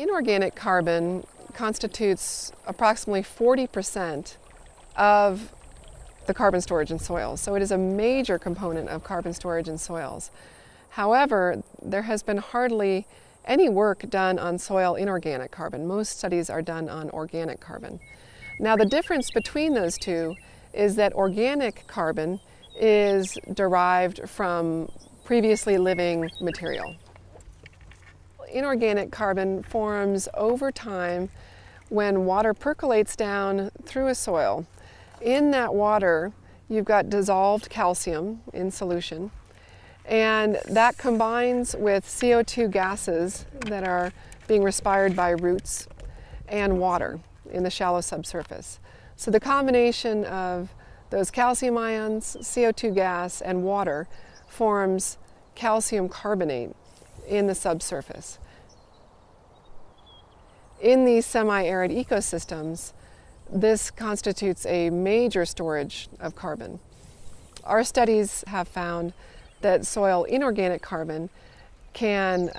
Inorganic carbon constitutes approximately 40% of the carbon storage in soils, so it is a major component of carbon storage in soils. However, there has been hardly any work done on soil inorganic carbon. Most studies are done on organic carbon. Now, the difference between those two is that organic carbon is derived from previously living material. Inorganic carbon forms over time when water percolates down through a soil. In that water, you've got dissolved calcium in solution, and that combines with CO2 gases that are being respired by roots and water in the shallow subsurface. So the combination of those calcium ions, CO2 gas, and water forms calcium carbonate in the subsurface. In these semi-arid ecosystems, this constitutes a major storage of carbon. Our studies have found that soil inorganic carbon can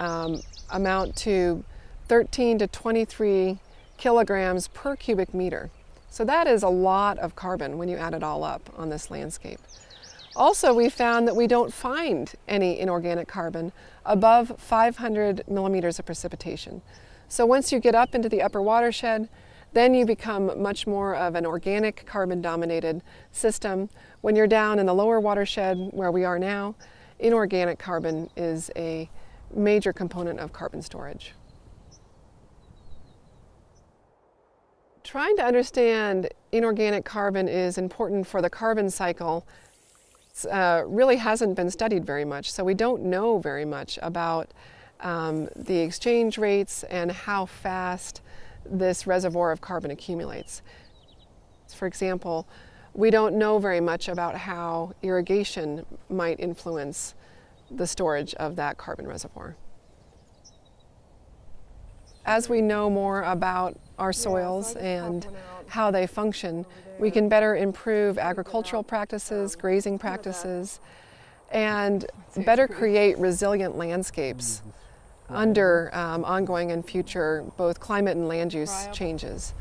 amount to 13 to 23 kilograms per cubic meter. So that is a lot of carbon when you add it all up on this landscape. Also, we found that we don't find any inorganic carbon above 500 millimeters of precipitation. So once you get up into the upper watershed, then you become much more of an organic carbon-dominated system. When you're down in the lower watershed, where we are now, inorganic carbon is a major component of carbon storage. Trying to understand inorganic carbon is important for the carbon cycle. Really hasn't been studied very much, so we don't know very much about the exchange rates and how fast this reservoir of carbon accumulates. For example, we don't know very much about how irrigation might influence the storage of that carbon reservoir. As we know more about our soils and how they function, we can better improve agricultural practices, grazing practices, and better create resilient landscapes under ongoing and future both climate and land use changes.